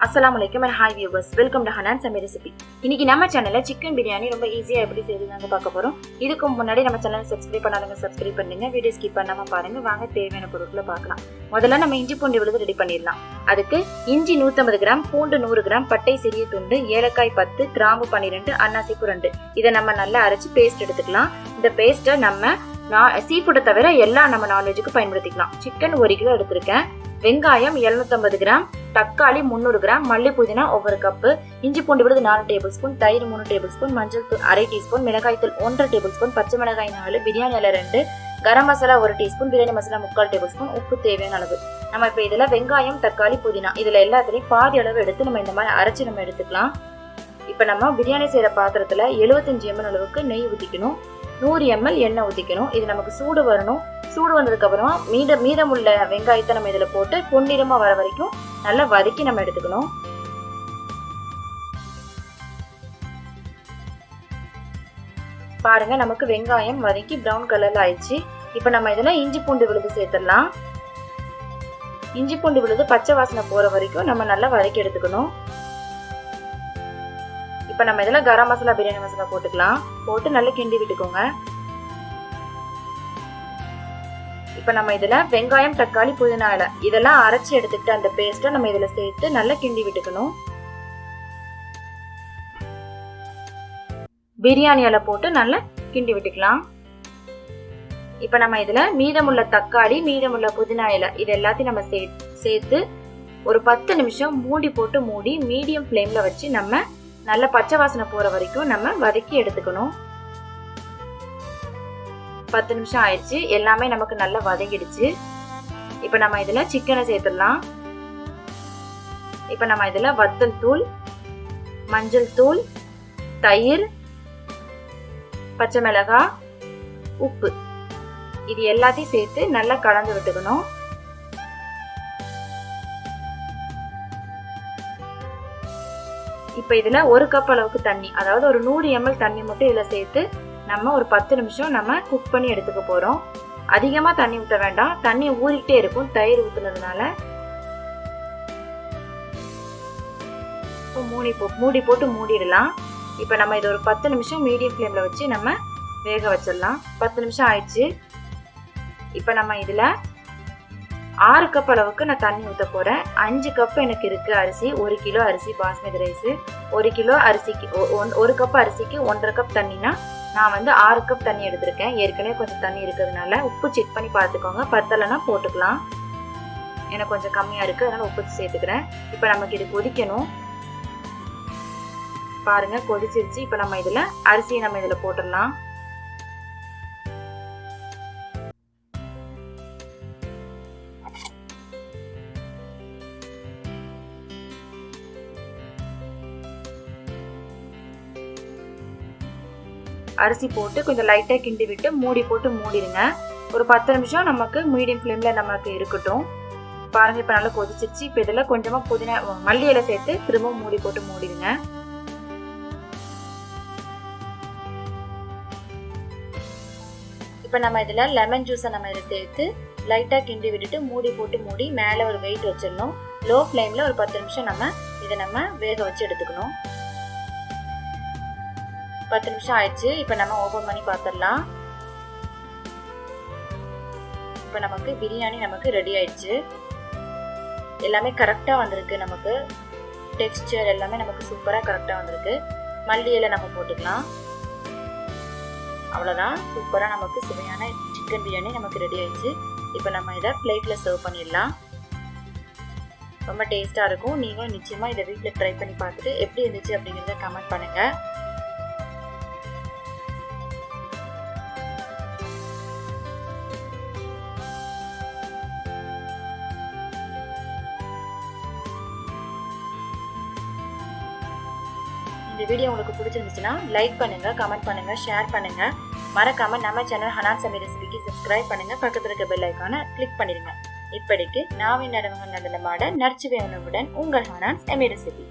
Assalamualaikum and hi viewers, welcome to Hanan's Summer Recipe. இன்னைக்கு நம்ம சேனல்ல சிக்கன் பிரியாணி ரொம்ப ஈஸியா எப்படி செய்யறதுன்னு பார்க்க போறோம். இதுக்கு முன்னாடி நம்ம சேனலை சப்ஸ்கிரைப் பண்ணாதவங்க சப்ஸ்கிரைப் பண்ணுங்க. வீடியோ ஸ்கிப் பண்ணாம பாருங்க. வாங்க தேவையான பொருட்களை பார்க்கலாம். முதல்ல நம்ம இஞ்சி பூண்டு விழுது ரெடி பண்ணிடலாம். அதுக்கு இஞ்சி 150 கிராம், பூண்டு 100 கிராம், பட்டை சிறிய துண்டு, ஏலக்காய் 10, கிராம்பு 12, அன்னாசிப்பூ 2. இதை நம்ம நல்லா அரைச்சு பேஸ்ட் எடுத்துக்கலாம். இந்த பேஸ்ட்டை நம்ம சீ ஃபுட்டை தவிர எல்லா நம்ம நான்வெஜ்ஜுக்கு பயன்படுத்திக்கலாம். சிக்கன் 1 கிலோ எடுத்திருக்கேன். வெங்காயம் 750 கிராம், தக்காளி 300 கிராம், மல்லி புதினா 1 கப்பு, இஞ்சி பூண்டு விழுது 4 டேபிள் ஸ்பூன், தயிர் 3 டேபிள் ஸ்பூன், மஞ்சள் தூள் 1/2 டீஸ்பூன், மிளகாய் தூள் 1 டேபிள் ஸ்பூன், பச்சை மிளகாய் 4, பிரியாணி இலை 2, garam masala 1 teaspoon, biryani masala 3/4 tablespoon, உப்பு தேவையான அளவு. நம்ம இப்போ இதில் வெங்காயம், தக்காளி, புதினா இதில் எல்லாத்துலேயும் பாதி அளவு எடுத்து நம்ம இந்த மாதிரி அரைச்சி நம்ம எடுத்துக்கலாம். இப்போ நம்ம பிரியாணி செய்கிற பாத்திரத்தில் 75 ml அளவுக்கு நெய் ஊற்றிக்கணும். 100 ml எண்ணெய் ஊற்றிக்கணும். இது நமக்கு சூடு வரணும். சூடு வந்ததுக்கு அப்புறமா மீதமுள்ள வெங்காயத்தை நம்ம இதில் போட்டு பொன்னிறமா வர வரைக்கும் நல்லா வதக்கி நம்ம எடுத்துக்கணும். பாருங்க, நமக்கு வெங்காயம் வதக்கி ப்ரௌன் கலர்ல ஆயிடுச்சு. இப்போ நம்ம இதில் இஞ்சி பூண்டு விழுது சேர்த்துடலாம். இஞ்சி பூண்டு விழுது பச்சை வாசனை போற வரைக்கும் நம்ம நல்லா வதக்கி எடுத்துக்கணும். இப்போ நம்ம இதில் கரம் மசாலா, பிரியாணி மசாலா போட்டுக்கலாம். போட்டு நல்லா கிண்டி விட்டுக்கோங்க. இப்போ நம்ம இதில் வெங்காயம், தக்காளி, புதினா இலை இதெல்லாம் அரைச்சி எடுத்துக்கிட்டு அந்த பேஸ்ட்டை நம்ம இதில் சேர்த்து நல்லா கிண்டி விட்டுக்கணும். பிரியாணி இலை போட்டு நல்லா கிண்டி விட்டுக்கலாம். இப்போ நம்ம இதில் மீதமுள்ள தக்காளி, மீதமுள்ள புதினா இலை இது எல்லாத்தையும் நம்ம சேர்த்து ஒரு 10 நிமிஷம் மூடி போட்டு மூடி மீடியம் ஃப்ளேமில் வச்சு நம்ம நல்ல பச்சை வாசனை போகிற வரைக்கும் நம்ம வதக்கி எடுத்துக்கணும். 10 நிமிஷம் ஆயிடுச்சு. எல்லாமே நமக்கு நல்லா வதங்கிடுச்சு. இப்போ நம்ம இதில் சிக்கனை சேர்த்துடலாம். இப்போ நம்ம இதில் வத்தல் தூள், மஞ்சள் தூள், தயிர், பச்சை மிளகாய், உப்பு இது எல்லாத்தையும் சேர்த்து நல்லா கலந்து விட்டுக்கணும். இப்போ இதில் 1 கப் அளவுக்கு தண்ணி, அதாவது ஒரு 100 ml தண்ணி மட்டும் இதில் சேர்த்து நம்ம ஒரு 10 நிமிஷம் நம்ம குக் பண்ணி எடுத்துக்க போகிறோம். அதிகமாக தண்ணி ஊற்ற வேண்டாம், தண்ணி ஊறிக்கிட்டே இருக்கும் தயிர் ஊற்றுனதுனால. மூடி போட்டு மூடிடலாம். இப்போ நம்ம இதை ஒரு 10 நிமிஷம் மீடியம் ஃப்ளேமில் வச்சு நம்ம வேக வச்சிடலாம். 10 நிமிஷம் ஆயிடுச்சு. இப்போ நம்ம இதில் 6 கப் அளவுக்கு நான் தண்ணி ஊற்ற போகிறேன். 5 கப் எனக்கு இருக்குது அரிசி. 1 கிலோ அரிசி பாஸ்மதி ரைஸு. 1 கிலோ அரிசிக்கு 1 கப் அரிசிக்கு 1.5 கப் தண்ணினா நான் வந்து 6 கப் தண்ணி எடுத்திருக்கேன். ஏற்கனவே கொஞ்சம் தண்ணி இருக்கிறதுனால உப்பு செக் பண்ணி பார்த்துக்கோங்க. பத்தலைன்னா போட்டுக்கலாம். எனக்கு கொஞ்சம் கம்மியாக இருக்குது, அதனால் உப்பு சேர்த்துக்கிறேன். இப்போ நமக்கு இது கொதிக்கணும். பாருங்கள், கொதிச்சிருச்சு. இப்போ நம்ம இதில் அரிசியை நம்ம இதில் போட்டுடலாம். அரிசி போட்டு கொஞ்சம் லைட்டாக கிண்டி விட்டு மூடி போட்டு மூடிடுங்க. ஒரு 10 நிமிஷம் நமக்கு மீடியம் ஃப்ளேமில் நமக்கு இருக்கட்டும். பாருங்கள், இப்போ நல்லா கொதிச்சிருச்சு. இப்போ இதில் கொஞ்சமாக புதினா, மல்லி இலை சேர்த்து திரும்ப மூடி போட்டு மூடிடுங்க. இப்போ நம்ம இதில் லெமன் ஜூஸை நம்ம இதை சேர்த்து லைட்டாக கிண்டி விட்டுட்டு மூடி போட்டு மூடி மேலே ஒரு வெயிட் வச்சிடணும். லோ ஃப்ளேமில் ஒரு 10 நிமிஷம் இதை நம்ம வேக வச்சு எடுத்துக்கணும். 10 நிமிஷம் ஆயிடுச்சு. இப்போ நம்ம ஓபன் பண்ணி பார்த்துடலாம். இப்போ நமக்கு பிரியாணி நமக்கு ரெடி ஆயிடுச்சு. எல்லாமே கரெக்டாக வந்திருக்கு. நமக்கு டெக்ஸ்டர் எல்லாமே நமக்கு சூப்பராக கரெக்டாக வந்திருக்கு. மல்லி இலை நம்ம போட்டுக்கலாம். அவ்வளோதான், சூப்பராக நமக்கு சுவையான சிக்கன் பிரியாணி நமக்கு ரெடி ஆயிடுச்சு. இப்போ நம்ம இதை பிளேட்டில் சர்வ் பண்ணிடலாம். ரொம்ப டேஸ்ட்டாக இருக்கும். நீங்களும் நிச்சயமாக இதை வீட்டில் ட்ரை பண்ணி பார்த்துட்டு எப்படி இருந்துச்சு அப்படிங்கிறத கமெண்ட் பண்ணுங்கள். இந்த வீடியோ உங்களுக்கு பிடிச்சிருந்துச்சுன்னா லைக் பண்ணுங்க, கமெண்ட் பண்ணுங்க, ஷேர் பண்ணுங்க. மறக்காம நம்ம சேனல் ஹனான் சமையல் ரெசிபிக்கு சப்ஸ்கிரைப் பண்ணுங்க. பக்கத்துல இருக்க பெல் ஐகானை கிளிக் பண்ணிடுங்க. இப்படிக்கு நாவின் நடவங்க நடனமாட நற்சுவை உணவுடன் உங்கள் ஹனான் சமையல் ரெசிபி.